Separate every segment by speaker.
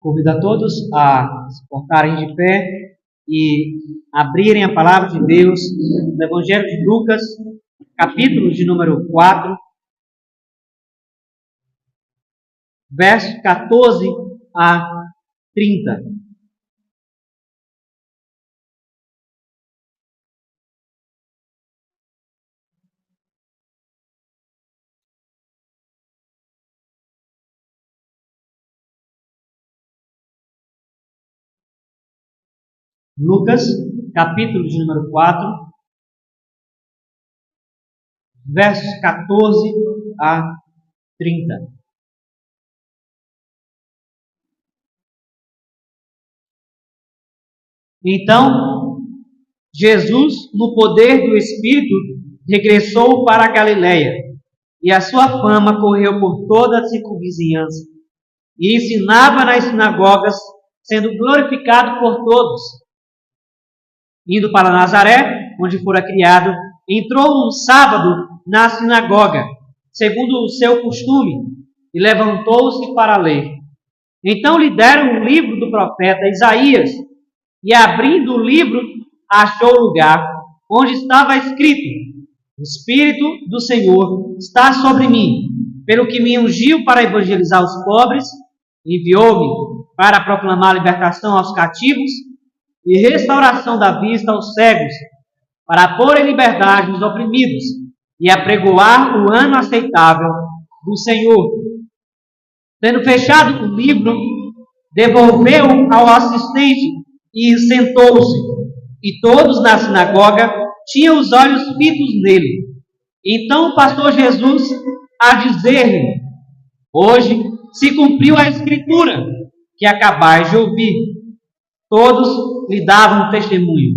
Speaker 1: Convido a todos a se portarem de pé e abrirem a palavra de Deus no Evangelho de Lucas, capítulo de número 4, versos 14 a 30. Lucas, capítulo de número 4, versos 14 a 30. Então, Jesus, no poder do Espírito, regressou para a Galiléia, e a sua fama correu por toda a circunvizinhança, e ensinava nas sinagogas, sendo glorificado por todos. Indo para Nazaré, onde fora criado, entrou um sábado na sinagoga, segundo o seu costume, e levantou-se para ler. Então lhe deram o livro do profeta Isaías, e abrindo o livro, achou o lugar onde estava escrito: O Espírito do Senhor está sobre mim, pelo que me ungiu para evangelizar os pobres, enviou-me para proclamar libertação aos cativos e restauração da vista aos cegos, para pôr em liberdade os oprimidos e apregoar o ano aceitável do Senhor. Tendo fechado o livro, devolveu ao assistente e sentou-se, e todos na sinagoga tinham os olhos fitos nele. Então passou Jesus a dizer-lhe: Hoje se cumpriu a escritura que acabais de ouvir. Todos lhe davam testemunho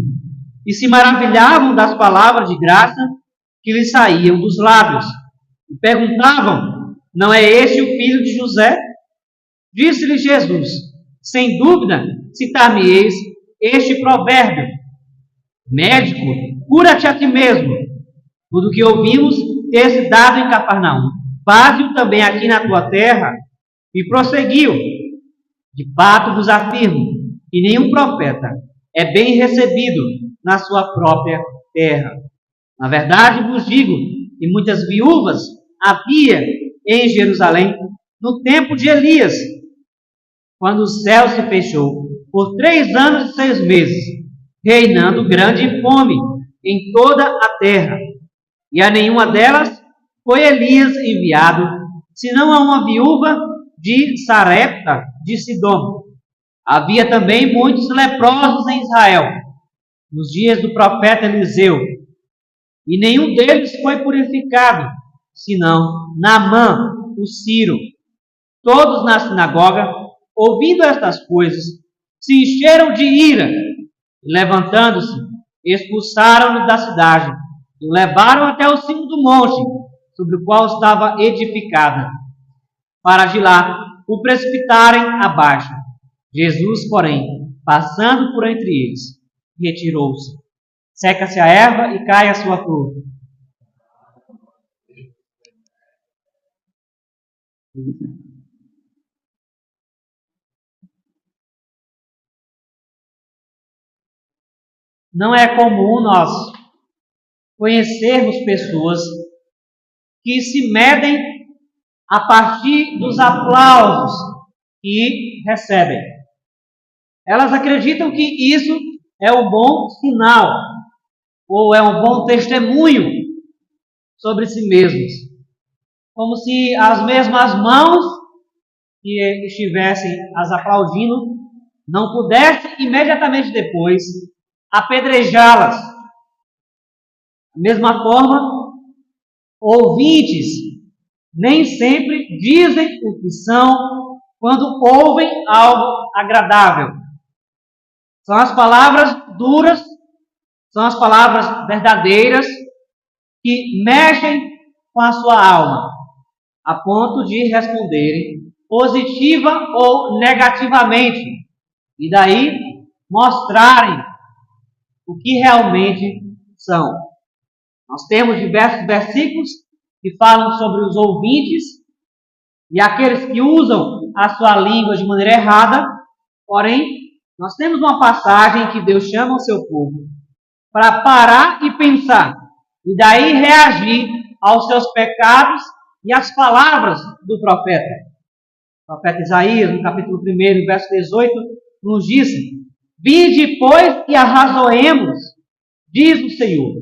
Speaker 1: e se maravilhavam das palavras de graça que lhe saíam dos lábios. E perguntavam: Não é este o filho de José? Disse-lhe Jesus: Sem dúvida, citar-me-eis este provérbio: Médico, cura-te a ti mesmo. Tudo que ouvimos ter-se dado em Cafarnaum, faze-o também aqui na tua terra. E prosseguiu: De fato vos afirmo que nenhum profeta é bem recebido na sua própria terra. Na verdade vos digo que muitas viúvas havia em Jerusalém no tempo de Elias, quando o céu se fechou por 3 anos e 6 meses, reinando grande fome em toda a terra. E a nenhuma delas foi Elias enviado, senão a uma viúva de Sarepta de Sidom. Havia também muitos leprosos em Israel, nos dias do profeta Eliseu, e nenhum deles foi purificado, senão Naamã, o sírio. Todos na sinagoga, ouvindo estas coisas, se encheram de ira, e levantando-se, expulsaram-no da cidade, e o levaram até o cimo do monte, sobre o qual estava edificada, para de lá o precipitarem abaixo. Jesus, porém, passando por entre eles, retirou-se. Seca-se a erva e cai a sua flor. Não é comum nós conhecermos pessoas que se medem a partir dos aplausos que recebem. Elas acreditam que isso é um bom sinal, ou é um bom testemunho sobre si mesmos. Como se as mesmas mãos que estivessem as aplaudindo não pudessem imediatamente depois apedrejá-las. Da mesma forma, ouvintes nem sempre dizem o que são quando ouvem algo agradável. São as palavras duras, são as palavras verdadeiras que mexem com a sua alma, a ponto de responderem positiva ou negativamente, e daí mostrarem o que realmente são. Nós temos diversos versículos que falam sobre os ouvintes e aqueles que usam a sua língua de maneira errada, Porém, nós temos uma passagem em que Deus chama o seu povo para parar e pensar, e daí reagir aos seus pecados e às palavras do profeta. O profeta Isaías, no capítulo 1, verso 18, nos disse: Vinde, pois, e arrazoemos, diz o Senhor.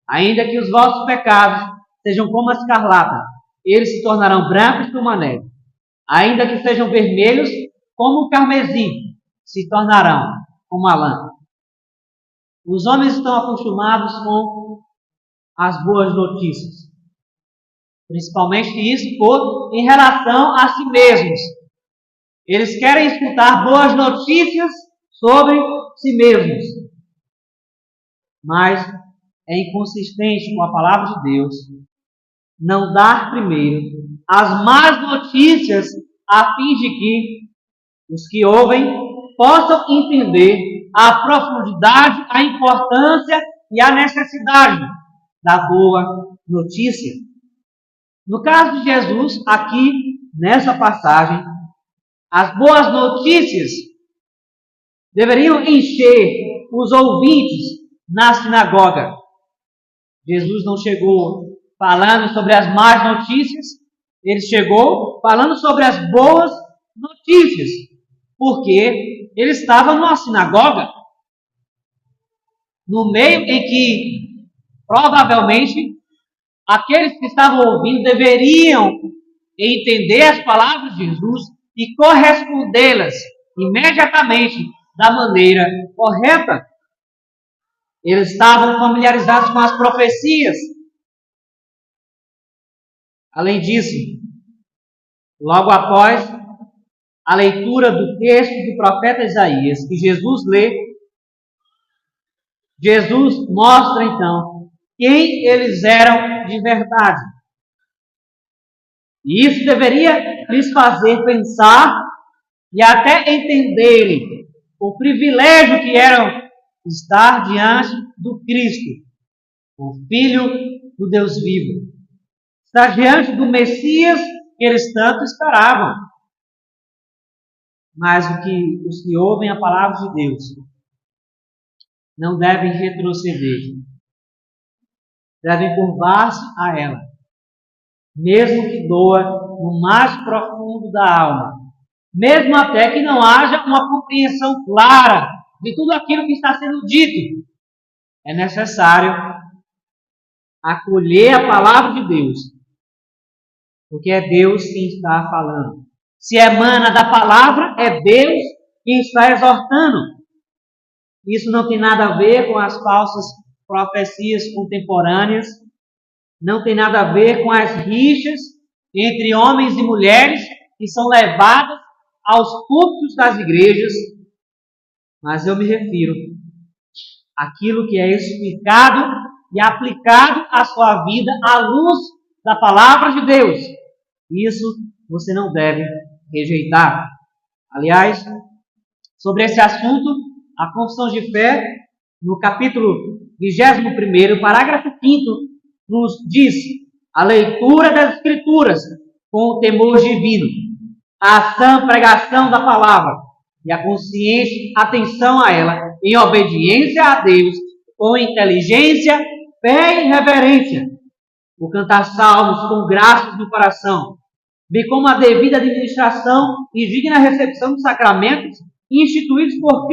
Speaker 1: Ainda que os vossos pecados sejam como a escarlata, eles se tornarão brancos como a neve. Ainda que sejam vermelhos como o carmesim, se tornarão como a lã. Os homens estão acostumados com as boas notícias. Principalmente isso em relação a si mesmos. Eles querem escutar boas notícias sobre si mesmos. Mas é inconsistente com a palavra de Deus não dar primeiro as más notícias a fim de que os que ouvem possam entender a profundidade, a importância e a necessidade da boa notícia. No caso de Jesus, aqui nessa passagem, as boas notícias deveriam encher os ouvintes na sinagoga. Jesus não chegou falando sobre as más notícias, ele chegou falando sobre as boas notícias, porque ele estava numa sinagoga, no meio em que provavelmente aqueles que estavam ouvindo deveriam entender as palavras de Jesus e correspondê-las imediatamente da maneira correta. Eles estavam familiarizados com as profecias. Além disso, logo após a leitura do texto do profeta Isaías, que Jesus lê, Jesus mostra então quem eles eram de verdade. E isso deveria lhes fazer pensar e até entenderem o privilégio que era estar diante do Cristo, o Filho do Deus vivo. Estar diante do Messias que eles tanto esperavam. Mas os que ouvem a palavra de Deus não devem retroceder. Devem curvar-se a ela, mesmo que doa no mais profundo da alma, mesmo até que não haja uma compreensão clara de tudo aquilo que está sendo dito. É necessário acolher a palavra de Deus, porque é Deus quem está falando. Se emana da palavra, é Deus quem está exortando. Isso não tem nada a ver com as falsas profecias contemporâneas, não tem nada a ver com as rixas entre homens e mulheres que são levadas aos púlpitos das igrejas, mas eu me refiro àquilo que é explicado e aplicado à sua vida à luz da palavra de Deus. Isso você não deve rejeitar. Aliás, sobre esse assunto, a Confissão de Fé, no capítulo 21, parágrafo 5º, nos diz: a leitura das Escrituras com o temor divino, a sã pregação da palavra e a consciente atenção a ela, em obediência a Deus, com inteligência, fé e reverência, o cantar salmos com graças no coração, bem como a devida administração e digna recepção dos sacramentos instituídos por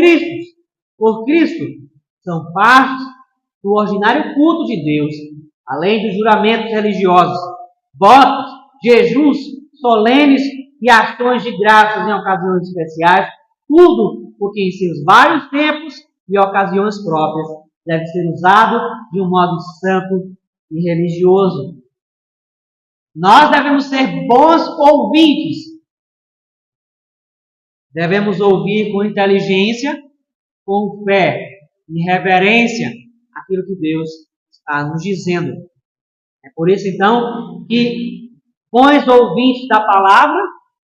Speaker 1: Cristo, são partes do ordinário culto de Deus, além dos juramentos religiosos, votos, jejuns solenes e ações de graças em ocasiões especiais, tudo o que em seus vários tempos e ocasiões próprias deve ser usado de um modo santo e religioso. Nós devemos ser bons ouvintes. Devemos ouvir com inteligência, com fé e reverência aquilo que Deus está nos dizendo. É por isso, então, que bons ouvintes da palavra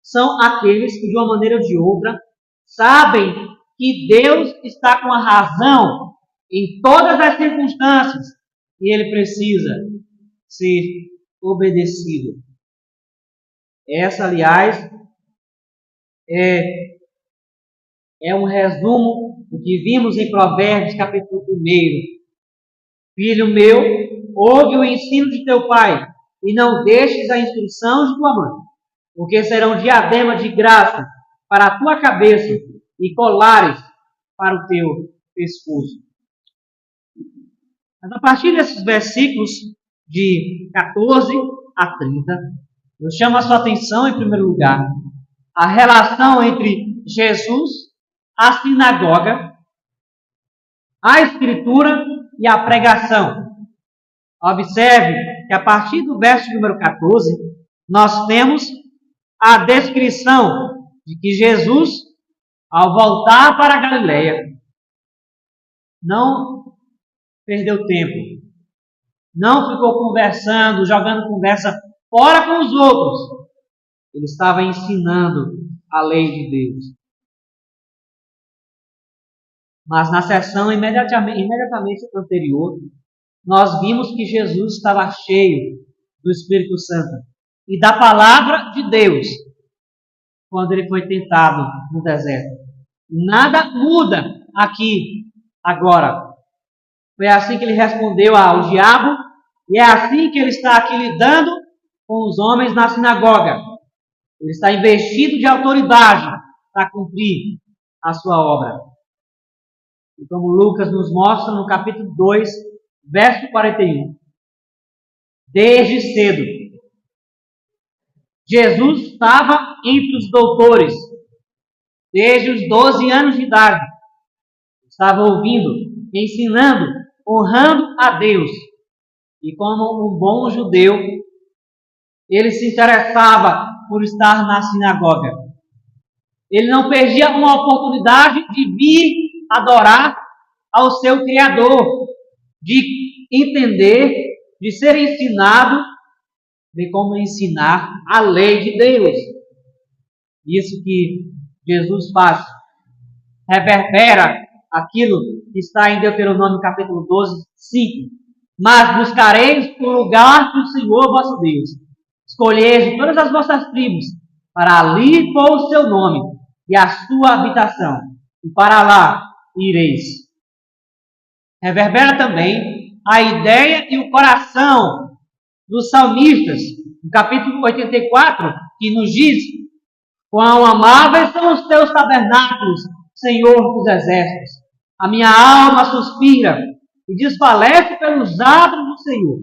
Speaker 1: são aqueles que, de uma maneira ou de outra, sabem que Deus está com a razão em todas as circunstâncias e ele precisa ser obedecido. Essa, aliás, é é um resumo do que vimos em Provérbios, capítulo 1. Filho meu, ouve o ensino de teu pai, e não deixes a instrução de tua mãe, porque serão diadema de graça para a tua cabeça e colares para o teu pescoço. Mas a partir desses versículos de 14 a 30, eu chamo a sua atenção, em primeiro lugar, a relação entre Jesus, a sinagoga, a escritura e a pregação. Observe que a partir do verso número 14, nós temos a descrição de que Jesus, ao voltar para a Galileia, não perdeu tempo, não ficou conversando, jogando conversa fora com os outros. Ele estava ensinando a lei de Deus. Mas na sessão imediatamente anterior, nós vimos que Jesus estava cheio do Espírito Santo e da palavra de Deus quando ele foi tentado no deserto. Nada muda aqui agora. Foi assim que ele respondeu ao diabo, e é assim que ele está aqui lidando com os homens na sinagoga. Ele está investido de autoridade para cumprir a sua obra. E como Lucas nos mostra no capítulo 2, verso 41. Desde cedo, Jesus estava entre os doutores, desde os 12 anos de idade. Estava ouvindo, ensinando, honrando a Deus. E como um bom judeu, ele se interessava por estar na sinagoga. Ele não perdia uma oportunidade de vir adorar ao seu Criador, de entender, de ser ensinado de como ensinar a lei de Deus. Isso que Jesus faz reverbera aquilo que está em Deuteronômio capítulo 12, 5. Mas buscareis o lugar do Senhor vosso Deus. Escolheis de todas as vossas tribos, para ali pôr o seu nome e a sua habitação, e para lá ireis. Reverbera também a ideia e o coração dos salmistas, no capítulo 84, que nos diz: quão amáveis são os teus tabernáculos, Senhor dos exércitos. A minha alma suspira e desfalece pelos atos do Senhor.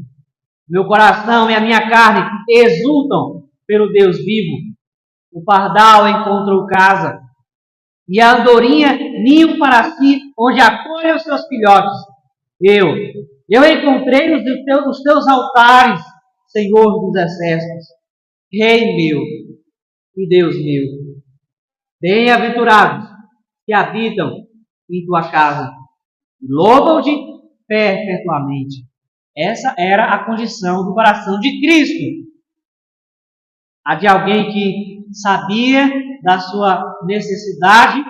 Speaker 1: Meu coração e a minha carne exultam pelo Deus vivo. O pardal encontrou casa, e a andorinha ninho para si, onde acolhe os seus filhotes. Eu encontrei os teus altares, Senhor dos exércitos, Rei meu e Deus meu. Bem-aventurados que habitam em tua casa, louvam-te perpetuamente. Essa era a condição do coração de Cristo. A de alguém que sabia da sua necessidade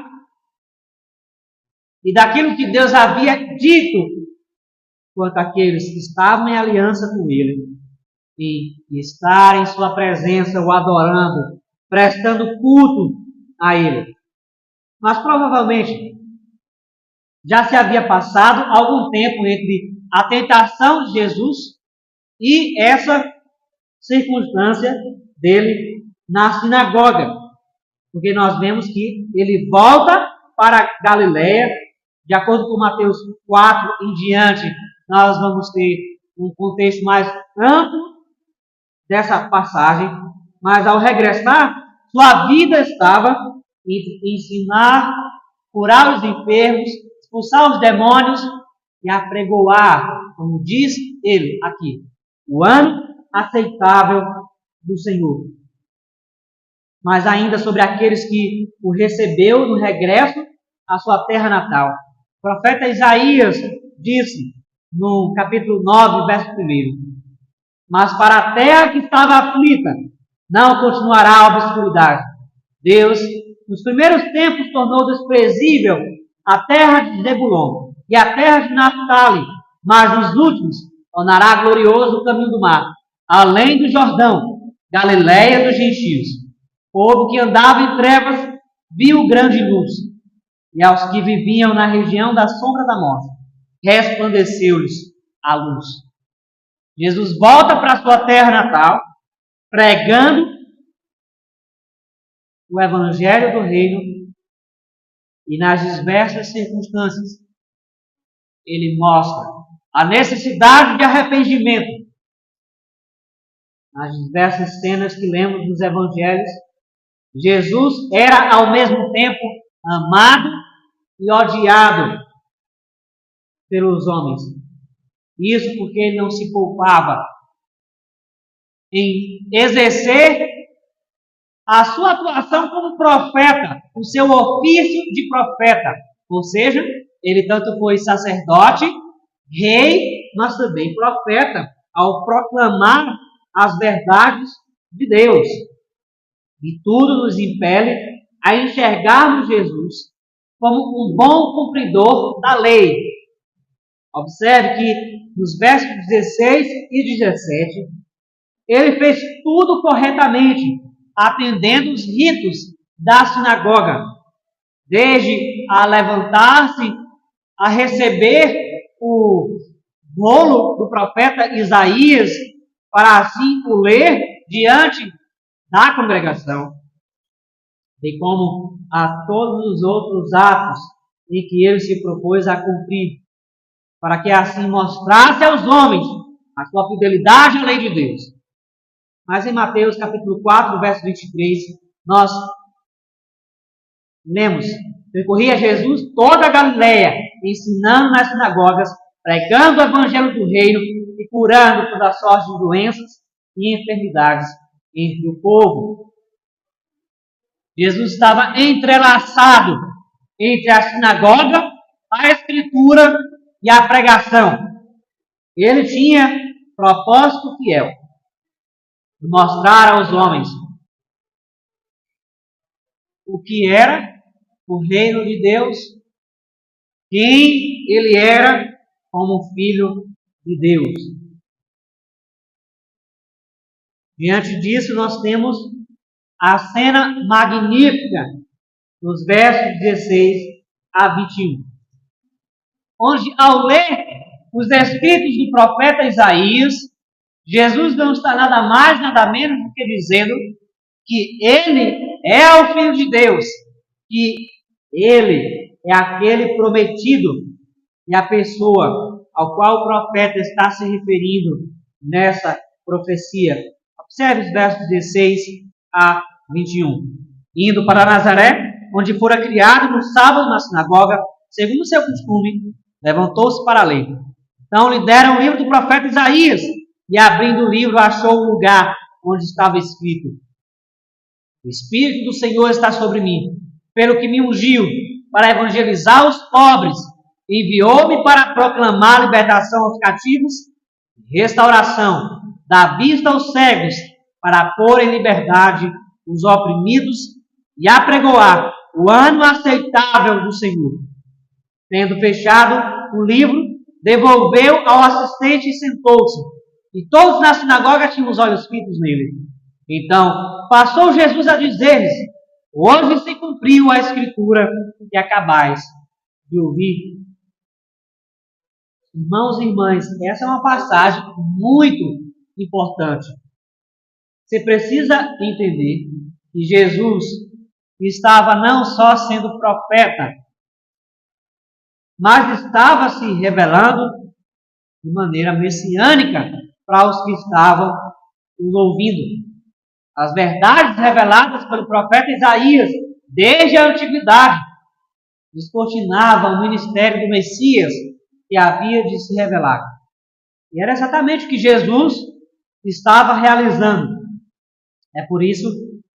Speaker 1: e daquilo que Deus havia dito quanto àqueles que estavam em aliança com Ele, e estar em sua presença, o adorando, prestando culto a Ele. Mas provavelmente já se havia passado algum tempo entre a tentação de Jesus e essa circunstância dele na sinagoga, porque nós vemos que ele volta para Galileia. De acordo com Mateus 4 em diante, nós vamos ter um contexto mais amplo dessa passagem, mas ao regressar, sua vida estava em ensinar, curar os enfermos, expulsar os demônios e apregoar, como diz ele aqui, o ano aceitável do Senhor. Mas ainda sobre aqueles que o recebeu no regresso à sua terra natal. O profeta Isaías disse no capítulo 9, verso 1: mas para a terra que estava aflita, não continuará a obscuridade. Deus, nos primeiros tempos, tornou desprezível a terra de Zebulon e a terra de Naftali, mas nos últimos tornará glorioso o caminho do mar, além do Jordão, Galileia dos gentios. O povo que andava em trevas viu grande luz. e aos que viviam na região da sombra da morte, resplandeceu-lhes a luz. Jesus volta para a sua terra natal, pregando o evangelho do reino, e nas diversas circunstâncias ele mostra a necessidade de arrependimento. Nas diversas cenas que lemos nos evangelhos, Jesus era ao mesmo tempo amado e odiado pelos homens. Isso porque ele não se poupava em exercer a sua atuação como profeta, o seu ofício de profeta. Ou seja, ele tanto foi sacerdote, rei, mas também profeta, ao proclamar as verdades de Deus. E tudo nos impele a enxergarmos Jesus como um bom cumpridor da lei. Observe que nos versos 16 e 17, ele fez tudo corretamente, atendendo os ritos da sinagoga, desde a levantar-se, a receber o rolo do profeta Isaías, para assim o ler diante da congregação, bem como a todos os outros atos em que ele se propôs a cumprir, para que assim mostrasse aos homens a sua fidelidade à lei de Deus. Mas em Mateus capítulo 4, verso 23, nós lemos: percorria Jesus toda a Galileia, ensinando nas sinagogas, pregando o evangelho do reino e curando toda sorte de doenças e enfermidades entre o povo. Jesus estava entrelaçado entre a sinagoga, a escritura e a pregação. Ele tinha propósito fiel de mostrar aos homens o que era o reino de Deus, quem ele era como filho de Deus. Diante disso, nós temos a cena magnífica nos versos 16 a 21, onde, ao ler os escritos do profeta Isaías, Jesus não está nada mais, nada menos do que dizendo que ele é o Filho de Deus, que ele é aquele prometido e a pessoa ao qual o profeta está se referindo nessa profecia. Observe os versos 16 a 21. Indo para Nazaré, onde fora criado no sábado na sinagoga, segundo o seu costume, levantou-se para ler. Então lhe deram o livro do profeta Isaías, e abrindo o livro achou o lugar onde estava escrito: o Espírito do Senhor está sobre mim, pelo que me ungiu para evangelizar os pobres, enviou-me para proclamar libertação aos cativos e restauração da vista aos cegos, para pôr em liberdade os oprimidos e apregoar o ano aceitável do Senhor. Tendo fechado o livro, devolveu ao assistente e sentou-se. E todos na sinagoga tinham os olhos fitos nele. Então passou Jesus a dizer-lhes: hoje se cumpriu a escritura que acabais de ouvir. Irmãos e irmãs, essa é uma passagem muito importante. Você precisa entender que Jesus estava não só sendo profeta, mas estava se revelando de maneira messiânica para os que estavam os ouvindo. As verdades reveladas pelo profeta Isaías desde a antiguidade descortinavam o ministério do Messias que havia de se revelar. E era exatamente o que Jesus estava realizando. É por isso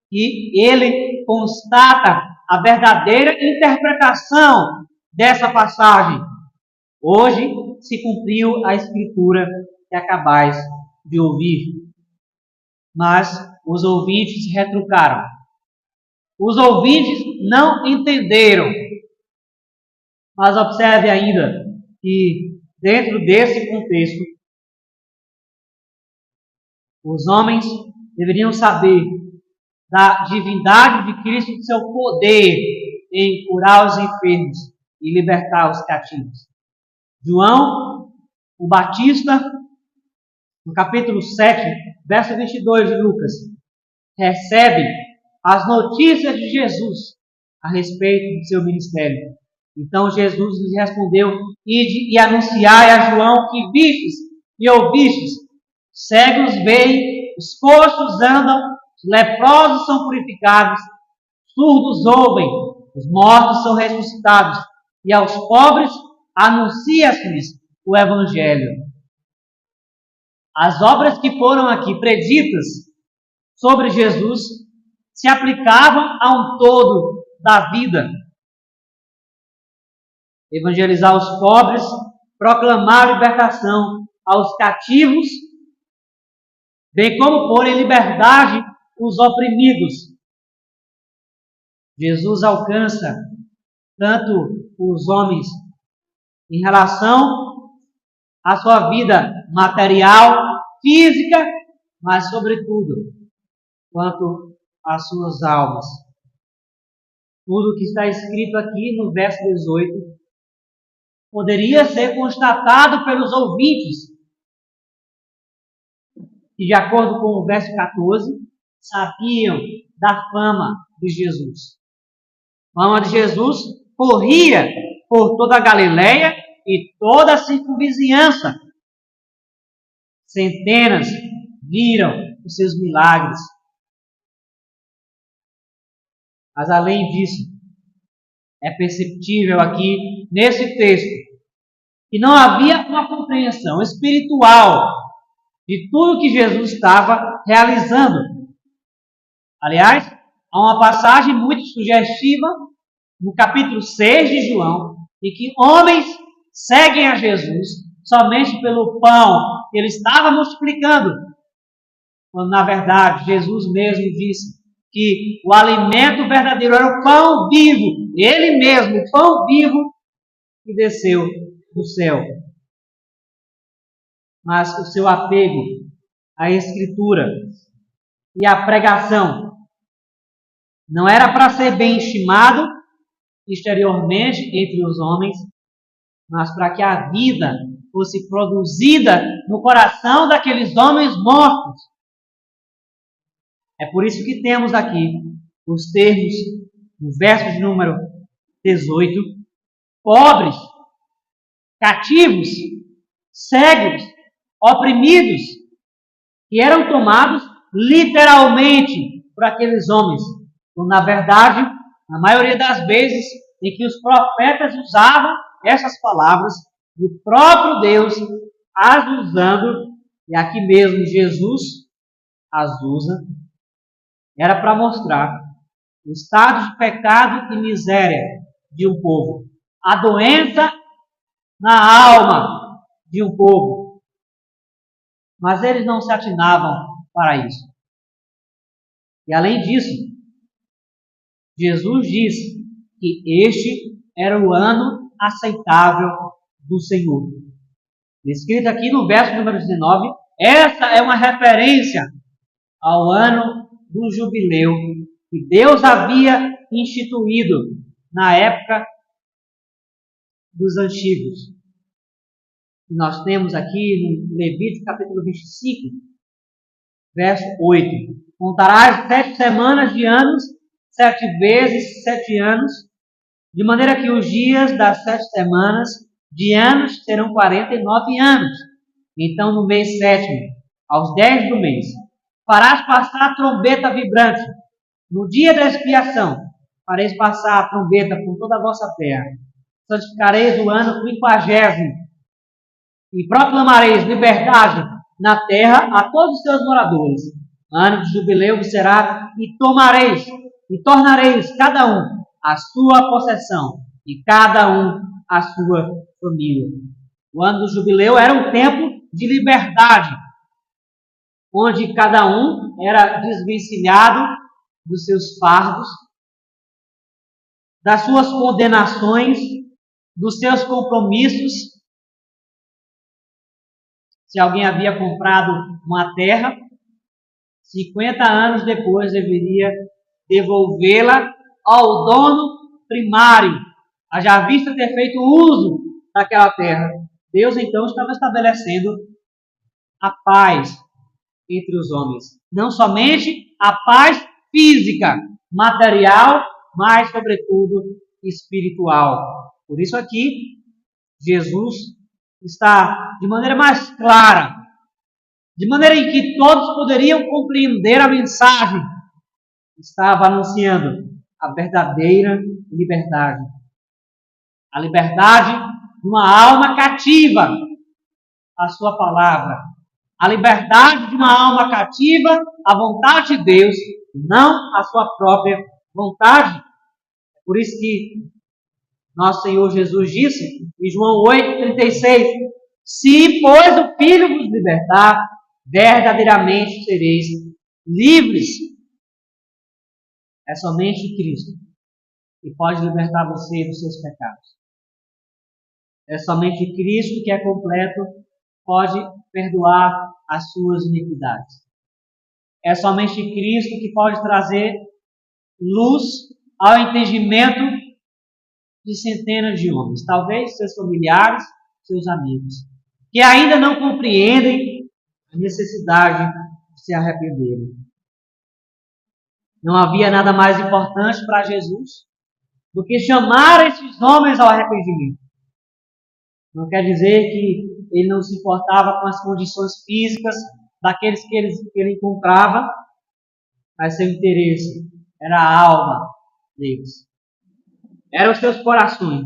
Speaker 1: que ele constata a verdadeira interpretação dessa passagem. Hoje se cumpriu a escritura que acabais de ouvir. Mas os ouvintes retrucaram. Os ouvintes não entenderam. Mas observe ainda que dentro desse contexto, os homens deveriam saber da divindade de Cristo, do seu poder em curar os enfermos e libertar os cativos. João, o Batista, no capítulo 7, verso 22 de Lucas, recebe as notícias de Jesus a respeito do seu ministério. Então Jesus lhes respondeu: ide e anunciai a João que vistes e ouvistes, cegos veem, os coxos andam, os leprosos são purificados, surdos ouvem, os mortos são ressuscitados, e aos pobres anuncia-se-lhes o Evangelho. As obras que foram aqui preditas sobre Jesus se aplicavam a um todo da vida. Evangelizar os pobres, proclamar libertação aos cativos, bem como pôr em liberdade os oprimidos. Jesus alcança tanto os homens em relação à sua vida material, física, mas sobretudo quanto às suas almas. Tudo que está escrito aqui no verso 18 poderia ser constatado pelos ouvintes, que, de acordo com o verso 14, sabiam da fama de Jesus. A fama de Jesus corria por toda a Galileia e toda a circunvizinhança. Centenas viram os seus milagres. Mas além disso, é perceptível aqui nesse texto que não havia uma compreensão espiritual de tudo que Jesus estava realizando. Aliás, há uma passagem muito sugestiva no capítulo 6 de João, em que homens seguem a Jesus somente pelo pão que ele estava multiplicando, quando na verdade Jesus mesmo disse que o alimento verdadeiro era o pão vivo, ele mesmo, o pão vivo que desceu do céu. Mas o seu apego à Escritura e à pregação não era para ser bem estimado exteriormente entre os homens, mas para que a vida fosse produzida no coração daqueles homens mortos. É por isso que temos aqui os termos, no verso de número 18, pobres, cativos, cegos, oprimidos, que eram tomados literalmente por aqueles homens, quando na verdade, na maioria das vezes em que os profetas usavam essas palavras, e o próprio Deus as usando, e aqui mesmo Jesus as usa, era para mostrar o estado de pecado e miséria de um povo, a doença na alma de um povo. Mas eles não se atinavam para isso. E além disso, Jesus disse que este era o ano aceitável do Senhor. Escrito aqui no verso número 19, essa é uma referência ao ano do jubileu que Deus havia instituído na época dos antigos. Nós temos aqui no Levítico capítulo 25, verso 8. Contarás 7 semanas de anos, 7 vezes 7 anos, de maneira que os dias das 7 semanas de anos serão 49 anos. Então, no mês 7º, aos 10 do mês, farás passar a trombeta vibrante. No dia da expiação, fareis passar a trombeta por toda a vossa terra. Santificareis o ano 50º e proclamareis liberdade na terra a todos os seus moradores. Ano de jubileu será e tomareis e tornareis cada um a sua possessão e cada um a sua família. O ano do jubileu era um tempo de liberdade, onde cada um era desvencilhado dos seus fardos, das suas condenações, dos seus compromissos. Se alguém havia comprado uma terra, 50 anos depois deveria devolvê-la ao dono primário, haja vista ter feito uso daquela terra, Deus então estava estabelecendo a paz entre os homens. Não somente a paz física, material, mas sobretudo espiritual. Por isso aqui, Jesus está de maneira mais clara, de maneira em que todos poderiam compreender a mensagem, estava anunciando a verdadeira liberdade. A liberdade de uma alma cativa à sua palavra. A liberdade de uma alma cativa à vontade de Deus, não à sua própria vontade. Por isso que nosso Senhor Jesus disse em João 8,36: se, pois, o Filho vos libertar, verdadeiramente sereis livres. É somente Cristo que pode libertar você dos seus pecados. É somente Cristo que é completo, pode perdoar as suas iniquidades. É somente Cristo que pode trazer luz ao entendimento de centenas de homens, talvez seus familiares, seus amigos, que ainda não compreendem a necessidade de se arrependerem. Não havia nada mais importante para Jesus do que chamar esses homens ao arrependimento. Não quer dizer que ele não se importava com as condições físicas daqueles que ele encontrava, mas seu interesse era a alma deles. Eram os seus corações.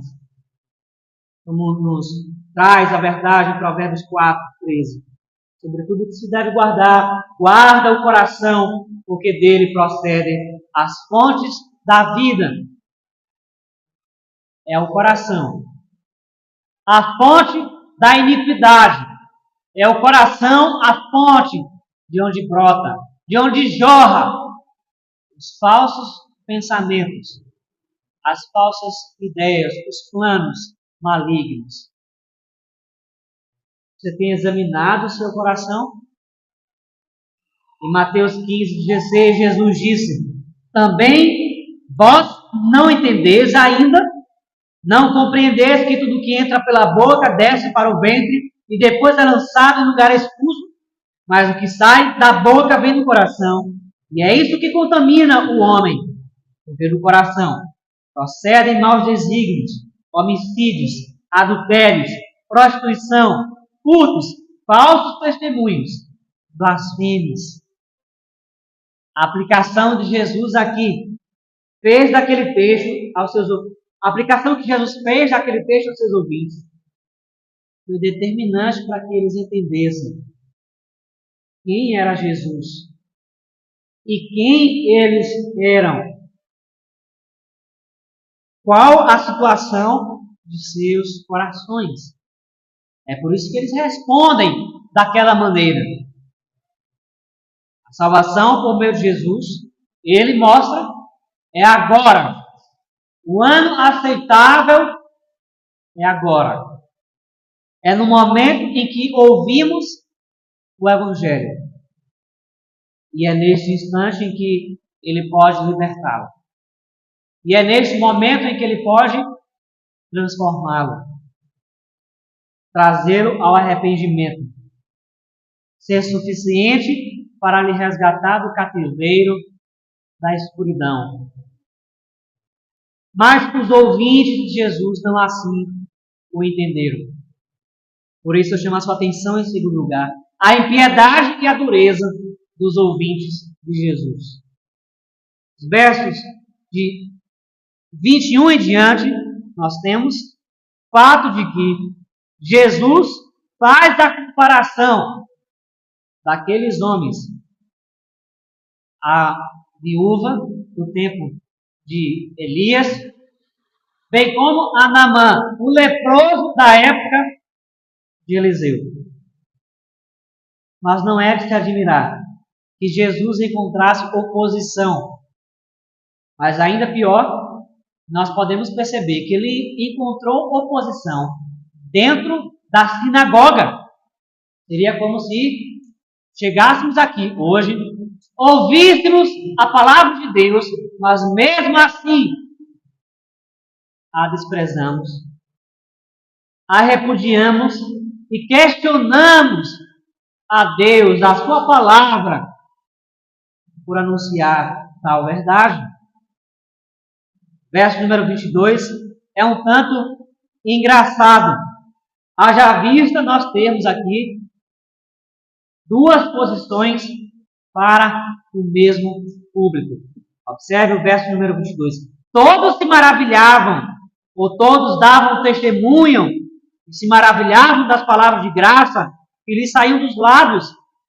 Speaker 1: Como nos traz a verdade em Provérbios 4:13. Sobretudo que se deve guardar, guarda o coração, porque dele procedem as fontes da vida. É o coração. A fonte da iniquidade. É o coração a fonte de onde brota, de onde jorra os falsos pensamentos, as falsas ideias, os planos malignos. Você tem examinado o seu coração? Em Mateus 15:16, Jesus disse: também vós não entendeis ainda, não compreendeis que tudo que entra pela boca desce para o ventre e depois é lançado em lugar expulso, mas o que sai da boca vem do coração, e é isso que contamina o homem, porque do coração procedem maus desígnios, homicídios, adultérios, prostituição, furtos, falsos testemunhos, blasfêmias. A aplicação de Jesus aqui fez daquele texto aos seus a aplicação que Jesus fez daquele texto aos seus ouvintes foi determinante para que eles entendessem quem era Jesus e quem eles eram. Qual a situação de seus corações? É por isso que eles respondem daquela maneira. A salvação por meio de Jesus, ele mostra, é agora. O ano aceitável é agora. É no momento em que ouvimos o Evangelho. E é neste instante em que ele pode libertá-lo. E é neste momento em que ele pode transformá-lo. Trazê-lo ao arrependimento. Ser suficiente para lhe resgatar do cativeiro da escuridão. Mas os ouvintes de Jesus não assim o entenderam. Por isso eu chamo a sua atenção em segundo lugar. A impiedade e a dureza dos ouvintes de Jesus. Os versos de 21 em diante, nós temos fato de que Jesus faz a comparação daqueles homens, a viúva do tempo de Elias, bem como a Naamã, o leproso da época de Eliseu. Mas não é de se admirar que Jesus encontrasse oposição. Mas ainda pior, nós podemos perceber que ele encontrou oposição dentro da sinagoga. Seria como se chegássemos aqui hoje, ouvíssemos a palavra de Deus, mas mesmo assim a desprezamos, a repudiamos e questionamos a Deus, a sua palavra, por anunciar tal verdade. Verso número 22 é um tanto engraçado. Haja vista nós temos aqui duas posições para o mesmo público. Observe o verso número 22. Todos se maravilhavam, ou todos davam testemunho, e se maravilhavam das palavras de graça que lhes saíam dos lábios,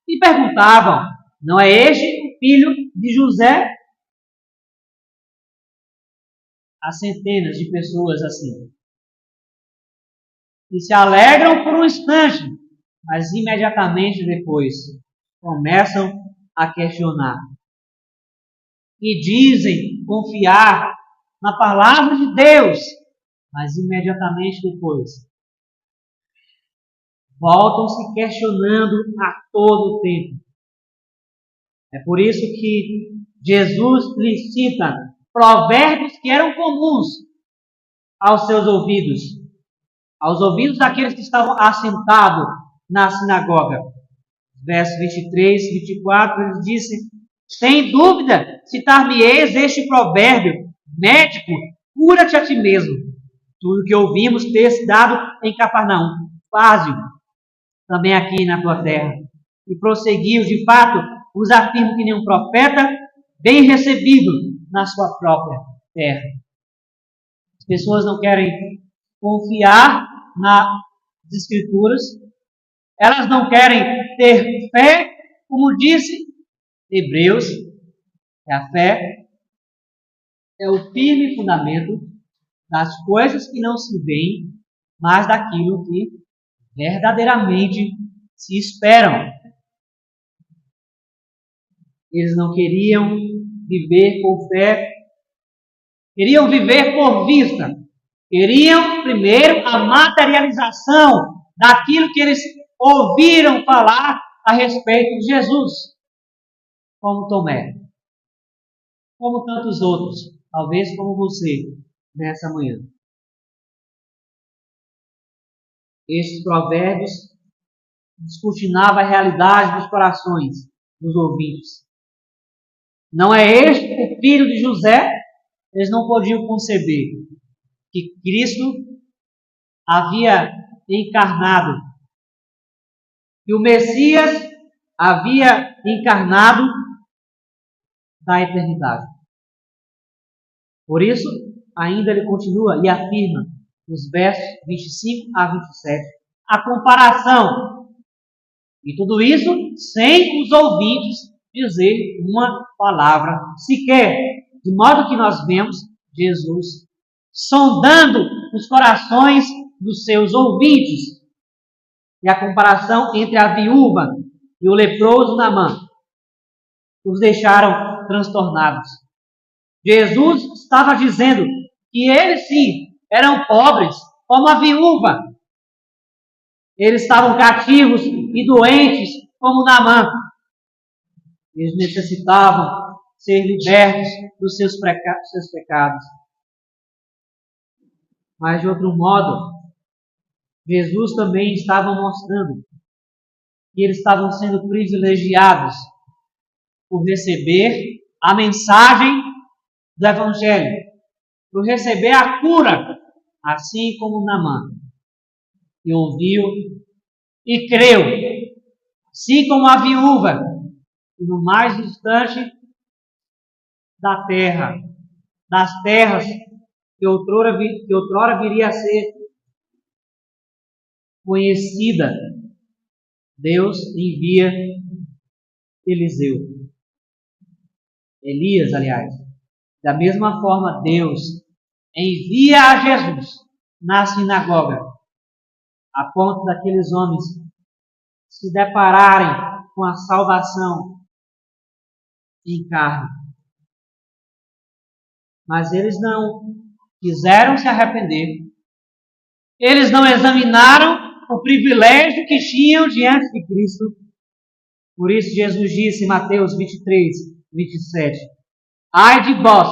Speaker 1: e perguntavam: não é este o filho de José? Há centenas de pessoas assim, que se alegram por um instante, mas imediatamente depois começam a questionar. E dizem confiar na palavra de Deus, mas imediatamente depois voltam se questionando a todo o tempo. É por isso que Jesus lhes cita provérbios que eram comuns aos seus ouvidos, aos ouvidos daqueles que estavam assentados na sinagoga. Versos 23 e 24, ele disse: sem dúvida, citar-me-eis este provérbio: médico, cura-te a ti mesmo. Tudo que ouvimos ter se dado em Cafarnaum, faze-o também aqui na tua terra. E prosseguiu: de fato, vos afirmo que nenhum profeta bem recebido na sua própria terra. As pessoas não querem confiar nas Escrituras, elas não querem ter fé, como disse Hebreus, que a fé é o firme fundamento das coisas que não se veem, mas daquilo que verdadeiramente se esperam. Eles não queriam viver por fé, queriam viver por vista. Queriam primeiro a materialização daquilo que eles ouviram falar a respeito de Jesus. Como Tomé, como tantos outros, talvez como você, nessa manhã. Estes provérbios descortinavam a realidade dos corações dos ouvintes. Não é este o filho de José? Eles não podiam conceber que Cristo havia encarnado, que o Messias havia encarnado da eternidade. Por isso, ainda ele continua e afirma nos versos 25 a 27 a comparação. E tudo isso sem os ouvintes dizer uma palavra sequer. De modo que nós vemos Jesus sondando os corações dos seus ouvintes. E a comparação entre a viúva e o leproso Naamã os deixaram transtornados. Jesus estava dizendo que eles sim eram pobres, como a viúva. Eles estavam cativos e doentes, como Naamã. Eles necessitavam ser libertos dos seus pecados. Mas de outro modo, Jesus também estava mostrando que eles estavam sendo privilegiados por receber a mensagem do Evangelho, por receber a cura, assim como Naamã, que ouviu e creu, assim como a viúva, que no mais distante da terra, das terras que outrora viria a ser conhecida, Deus envia Elias, aliás. Da mesma forma, Deus envia a Jesus na sinagoga, a ponto daqueles homens se depararem com a salvação em carne. Mas eles não quiseram se arrepender. Eles não examinaram o privilégio que tinham diante de Cristo. Por isso Jesus disse em Mateus 23, 27: ai de vós,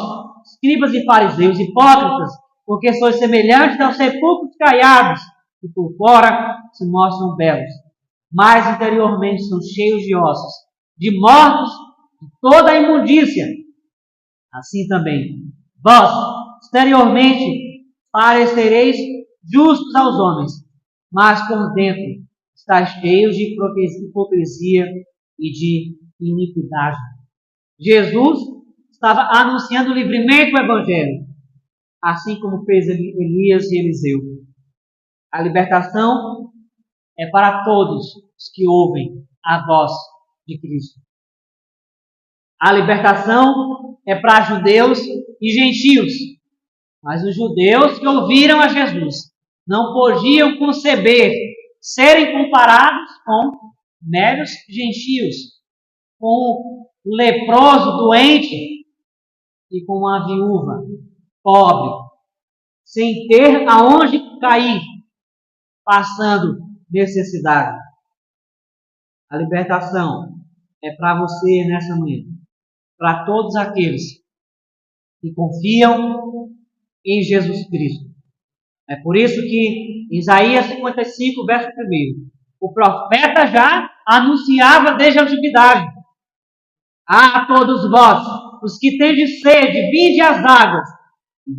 Speaker 1: escribas e fariseus, hipócritas, porque sois semelhantes aos sepulcros caiados, que por fora se mostram belos, mas interiormente são cheios de ossos, de mortos, de toda a imundícia. Assim também, vós, exteriormente, parecereis justos aos homens, mas por dentro estáis cheios de hipocrisia e de iniquidade. Jesus estava anunciando livremente o Evangelho, assim como fez Elias e Eliseu. A libertação é para todos os que ouvem a voz de Cristo. A libertação é para judeus e gentios, mas os judeus que ouviram a Jesus não podiam conceber serem comparados com meros gentios, com o leproso doente e com a viúva pobre, sem ter aonde cair, passando necessidade. A libertação é para você nessa manhã, para todos aqueles que confiam em Jesus Cristo. É por isso que em Isaías 55, verso 1, o profeta já anunciava desde a antiguidade: a todos vós, os que tendes sede, vinde às águas.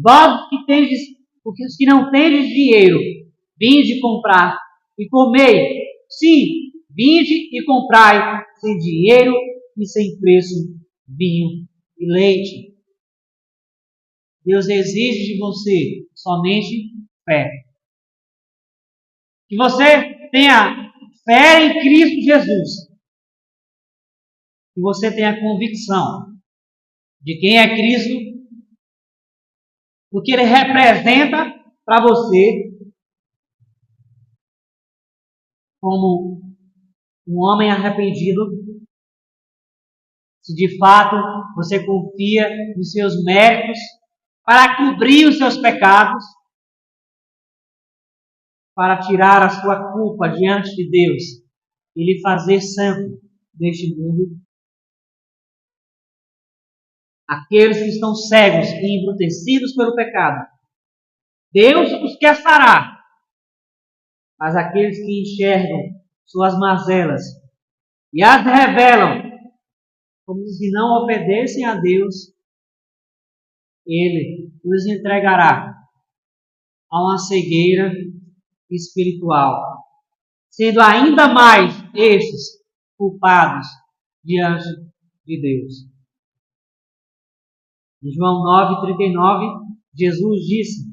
Speaker 1: Vós os que não tendes dinheiro, vinde comprar e comei. Sim, vinde e comprai, sem dinheiro e sem preço, vinho e leite. Deus exige de você somente fé. Que você tenha fé em Cristo Jesus. Que você tenha convicção de quem é Cristo, o que Ele representa para você como um homem arrependido. Se de fato você confia nos seus méritos para cobrir os seus pecados, para tirar a sua culpa diante de Deus e lhe fazer santo deste mundo. Aqueles que estão cegos e embrutecidos pelo pecado, Deus os quer sarar. Mas aqueles que enxergam suas mazelas e as revelam como os que não obedecem a Deus, Ele os entregará a uma cegueira espiritual, sendo ainda mais estes culpados diante de Deus. Em João 9,39, Jesus disse: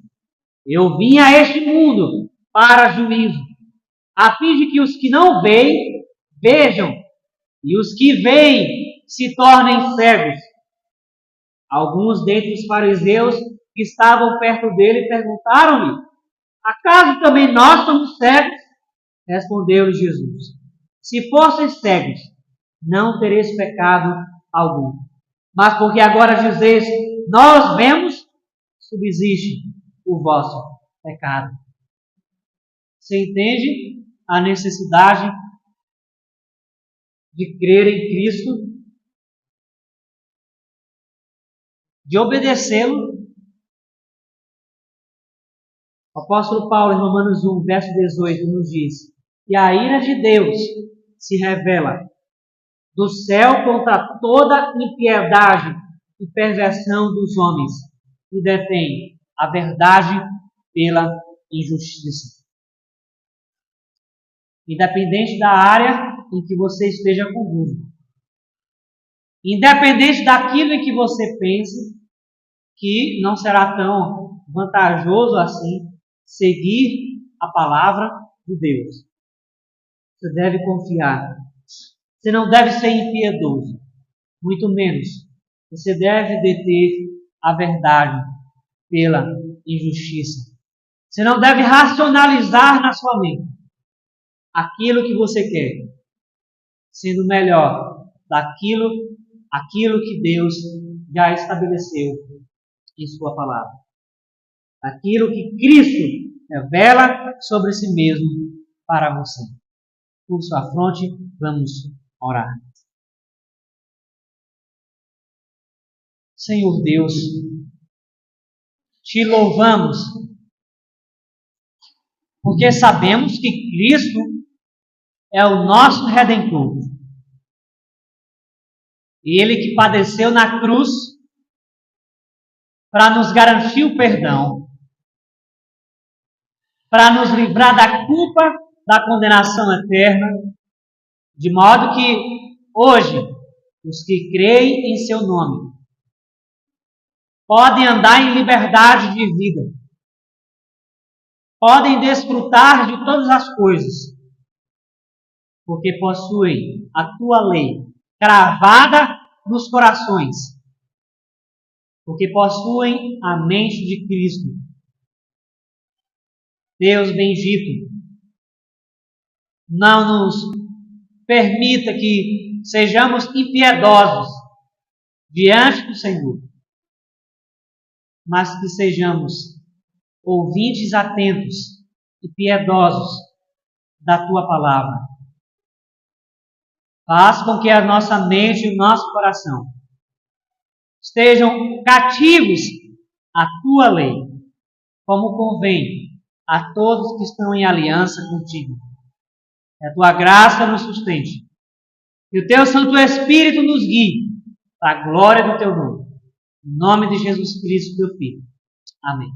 Speaker 1: eu vim a este mundo para juízo, a fim de que os que não veem, vejam, e os que veem se tornem cegos. Alguns dentre os fariseus que estavam perto dele perguntaram-lhe: acaso também nós somos cegos? Respondeu-lhe Jesus: se fosseis cegos, não tereis pecado algum. Mas porque agora dizeis, nós vemos, subsiste o vosso pecado. Você entende a necessidade de crer em Cristo, de obedecê-lo? O apóstolo Paulo, em Romanos 1, verso 18, nos diz: e a ira de Deus se revela do céu contra toda impiedade e perversão dos homens, e detém a verdade pela injustiça. Independente da área em que você esteja com dúvida, independente daquilo em que você pense que não será tão vantajoso assim seguir a palavra de Deus, você deve confiar. Você não deve ser impiedoso, muito menos. Você deve deter a verdade pela injustiça. Você não deve racionalizar na sua mente aquilo que você quer, sendo melhor aquilo que Deus já estabeleceu em sua palavra. Aquilo que Cristo revela sobre si mesmo para você. Por sua fronte, vamos orar. Senhor Deus, te louvamos, porque sabemos que Cristo é o nosso Redentor. E Ele que padeceu na cruz para nos garantir o perdão, para nos livrar da culpa, da condenação eterna, de modo que hoje os que creem em seu nome podem andar em liberdade de vida, podem desfrutar de todas as coisas, porque possuem a tua lei cravada nos corações, porque possuem a mente de Cristo. Deus bendito, não nos permita que sejamos impiedosos diante do Senhor, mas que sejamos ouvintes atentos e piedosos da tua palavra. Faz com que a nossa mente e o nosso coração estejam cativos à tua lei, como convém a todos que estão em aliança contigo. Que a tua graça nos sustente. Que o teu Santo Espírito nos guie para a glória do teu nome. Em nome de Jesus Cristo, teu Filho. Amém.